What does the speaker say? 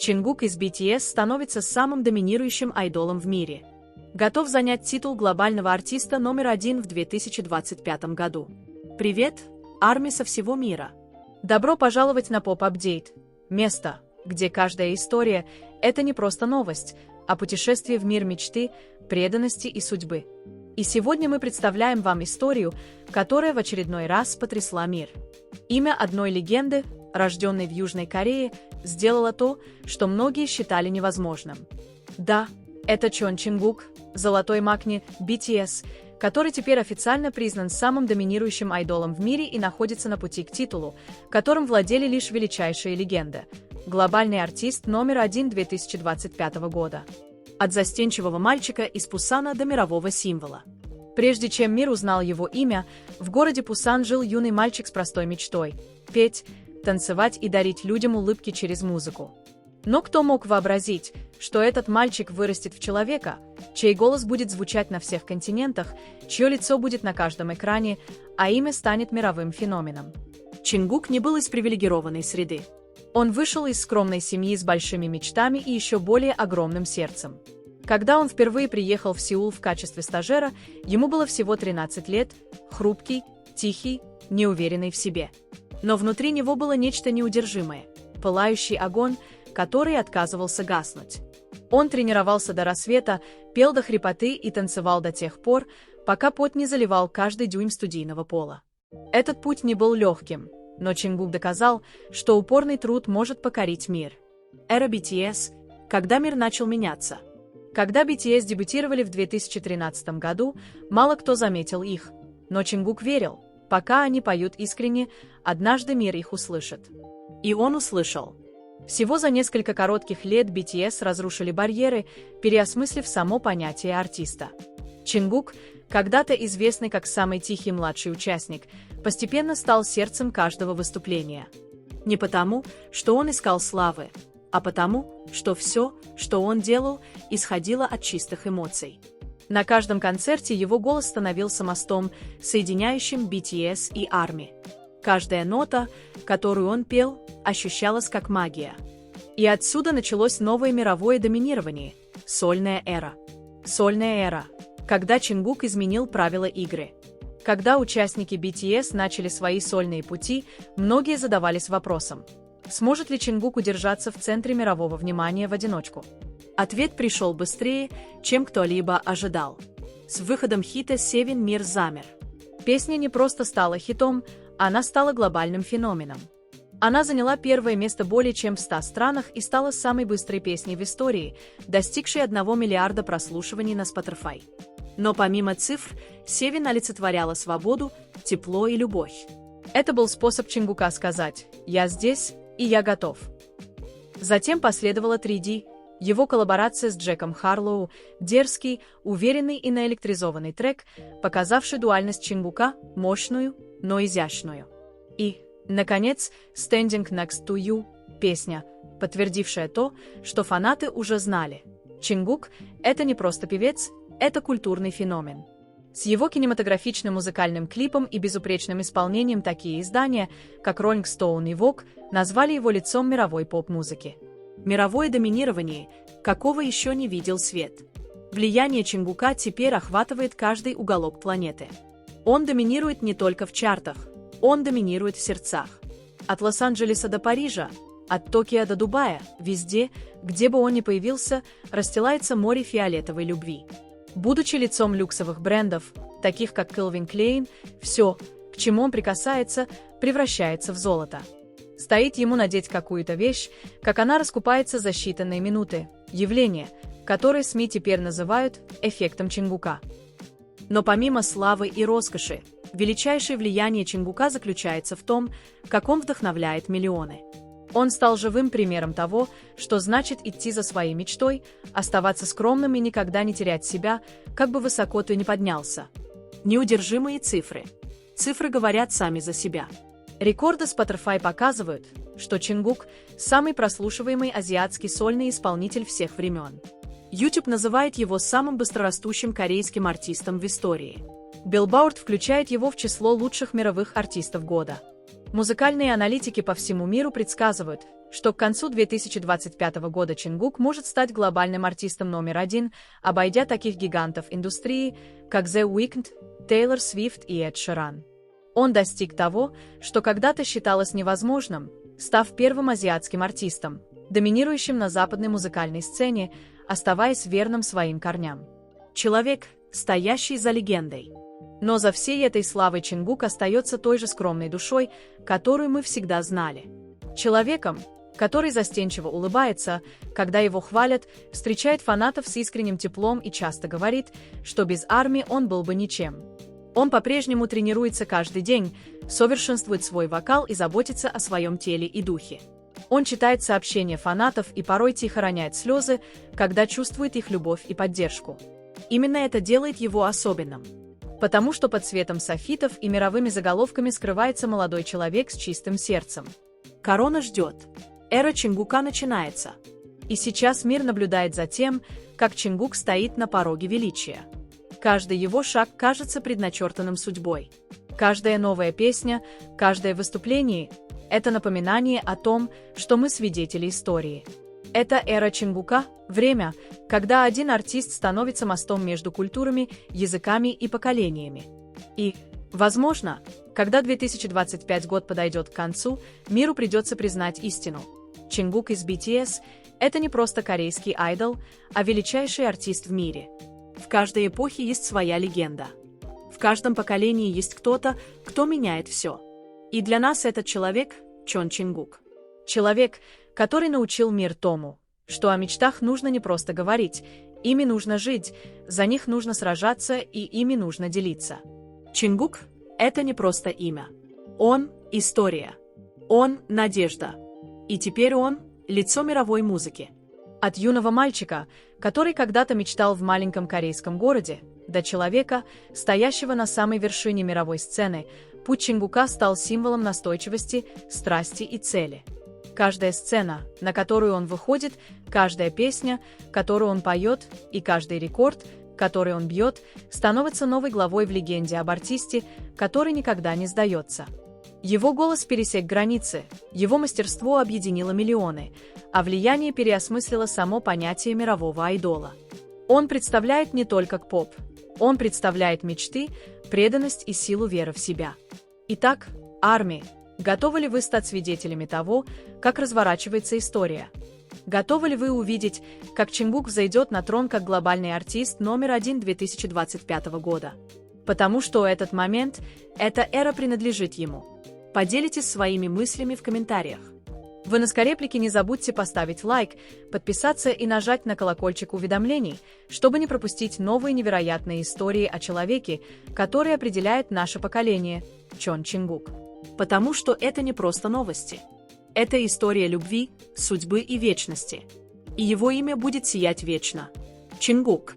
Чингук из BTS становится самым доминирующим айдолом в мире. Готов занять титул глобального артиста номер 1 в 2025 году. Привет, ARMY со всего мира! Добро пожаловать на Pop Update. Место, где каждая история – это не просто новость, а путешествие в мир мечты, преданности и судьбы. И сегодня мы представляем вам историю, которая в очередной раз потрясла мир. Имя одной легенды, рожденной в Южной Корее, сделало то, что многие считали невозможным. Да, это Чон Чингук, золотой макни BTS, который теперь официально признан самым доминирующим айдолом в мире и находится на пути к титулу, которым владели лишь величайшие легенды. Глобальный артист номер 1 2025 года. От застенчивого мальчика из Пусана до мирового символа. Прежде чем мир узнал его имя, в городе Пусан жил юный мальчик с простой мечтой – петь, танцевать и дарить людям улыбки через музыку. Но кто мог вообразить, что этот мальчик вырастет в человека, чей голос будет звучать на всех континентах, чье лицо будет на каждом экране, а имя станет мировым феноменом? Чингук не был из привилегированной среды. Он вышел из скромной семьи с большими мечтами и еще более огромным сердцем. Когда он впервые приехал в Сеул в качестве стажера, ему было всего 13 лет, хрупкий, тихий, неуверенный в себе. Но внутри него было нечто неудержимое, пылающий огонь, который отказывался гаснуть. Он тренировался до рассвета, пел до хрипоты и танцевал до тех пор, пока пот не заливал каждый дюйм студийного пола. Этот путь не был легким, но Чингук доказал, что упорный труд может покорить мир. Эра BTS, когда мир начал меняться. Когда BTS дебютировали в 2013 году, мало кто заметил их, но Чингук верил, пока они поют искренне, однажды мир их услышит. И он услышал. Всего за несколько коротких лет BTS разрушили барьеры, переосмыслив само понятие артиста. Чингук, когда-то известный как самый тихий младший участник, постепенно стал сердцем каждого выступления. Не потому, что он искал славы, а потому, что все, что он делал, исходило от чистых эмоций. На каждом концерте его голос становился мостом, соединяющим BTS и ARMY. Каждая нота, которую он пел, ощущалась как магия. И отсюда началось новое мировое доминирование – сольная эра. Сольная эра, когда Чингук изменил правила игры. Когда участники BTS начали свои сольные пути, многие задавались вопросом: сможет ли Чингук удержаться в центре мирового внимания в одиночку? Ответ пришел быстрее, чем кто-либо ожидал. С выходом хита «Севен» мир замер. Песня не просто стала хитом, она стала глобальным феноменом. Она заняла первое место более чем в 100 странах и стала самой быстрой песней в истории, достигшей 1 миллиарда прослушиваний на Spotify. Но помимо цифр, «Севен» олицетворяла свободу, тепло и любовь. Это был способ Чингука сказать «Я здесь, и я готов». Затем последовала 3D, его коллаборация с Джеком Харлоу, дерзкий, уверенный и наэлектризованный трек, показавший дуальность Чингука, мощную, но изящную. И, наконец, «Standing Next to You» – песня, подтвердившая то, что фанаты уже знали. Чингук – это не просто певец, это культурный феномен. С его кинематографичным музыкальным клипом и безупречным исполнением такие издания, как Rolling Stone и Vogue, назвали его лицом мировой поп-музыки. Мировое доминирование, какого еще не видел свет. Влияние Чингука теперь охватывает каждый уголок планеты. Он доминирует не только в чартах, он доминирует в сердцах. От Лос-Анджелеса до Парижа, от Токио до Дубая, везде, где бы он ни появился, расстилается море фиолетовой любви. Будучи лицом люксовых брендов, таких как Calvin Klein, все, к чему он прикасается, превращается в золото. Стоит ему надеть какую-то вещь, как она раскупается за считанные минуты, явление, которое СМИ теперь называют эффектом Чингука. Но помимо славы и роскоши, величайшее влияние Чингука заключается в том, как он вдохновляет миллионы. Он стал живым примером того, что значит идти за своей мечтой, оставаться скромным и никогда не терять себя, как бы высоко ты ни поднялся. Неудержимые цифры. Цифры говорят сами за себя. Рекорды Spotify показывают, что Чингук – самый прослушиваемый азиатский сольный исполнитель всех времен. YouTube называет его самым быстрорастущим корейским артистом в истории. Billboard включает его в число лучших мировых артистов года. Музыкальные аналитики по всему миру предсказывают, что к концу 2025 года Чингук может стать глобальным артистом номер один, обойдя таких гигантов индустрии, как The Weeknd, Тейлор Свифт и Эд Ширан. Он достиг того, что когда-то считалось невозможным, став первым азиатским артистом, доминирующим на западной музыкальной сцене, оставаясь верным своим корням. Человек, стоящий за легендой. Но за всей этой славой Чингук остается той же скромной душой, которую мы всегда знали. Человеком, который застенчиво улыбается, когда его хвалят, встречает фанатов с искренним теплом и часто говорит, что без армии он был бы ничем. Он по-прежнему тренируется каждый день, совершенствует свой вокал и заботится о своем теле и духе. Он читает сообщения фанатов и порой тихо роняет слезы, когда чувствует их любовь и поддержку. Именно это делает его особенным. Потому что под цветом софитов и мировыми заголовками скрывается молодой человек с чистым сердцем. Корона ждет. Эра Чингука начинается. И сейчас мир наблюдает за тем, как Чингук стоит на пороге величия. Каждый его шаг кажется предначертанным судьбой. Каждая новая песня, каждое выступление – это напоминание о том, что мы свидетели истории. Это эра Чингука – время, когда один артист становится мостом между культурами, языками и поколениями. И, возможно, когда 2025 год подойдет к концу, миру придется признать истину. Чингук из BTS – это не просто корейский айдол, а величайший артист в мире. В каждой эпохе есть своя легенда. В каждом поколении есть кто-то, кто меняет все. И для нас этот человек – Чон Чингук. Человек, который научил мир тому, что о мечтах нужно не просто говорить, ими нужно жить, за них нужно сражаться и ими нужно делиться. Чингук – это не просто имя. Он – история. Он – надежда. И теперь он – лицо мировой музыки. От юного мальчика, который когда-то мечтал в маленьком корейском городе, до человека, стоящего на самой вершине мировой сцены, путь Чингука стал символом настойчивости, страсти и цели. Каждая сцена, на которую он выходит, каждая песня, которую он поет, и каждый рекорд, который он бьет, становится новой главой в легенде об артисте, который никогда не сдается. Его голос пересек границы, его мастерство объединило миллионы, а влияние переосмыслило само понятие мирового айдола. Он представляет не только поп, он представляет мечты, преданность и силу веры в себя. Итак, армия, готовы ли вы стать свидетелями того, как разворачивается история? Готовы ли вы увидеть, как Чингук взойдет на трон как глобальный артист номер один 2025 года? Потому что этот момент, эта эра принадлежит ему. Поделитесь своими мыслями в комментариях. Вы на Скореплике не забудьте поставить лайк, подписаться и нажать на колокольчик уведомлений, чтобы не пропустить новые невероятные истории о человеке, который определяет наше поколение – Чон Чингук. Потому что это не просто новости. Это история любви, судьбы и вечности. И его имя будет сиять вечно. Чингук.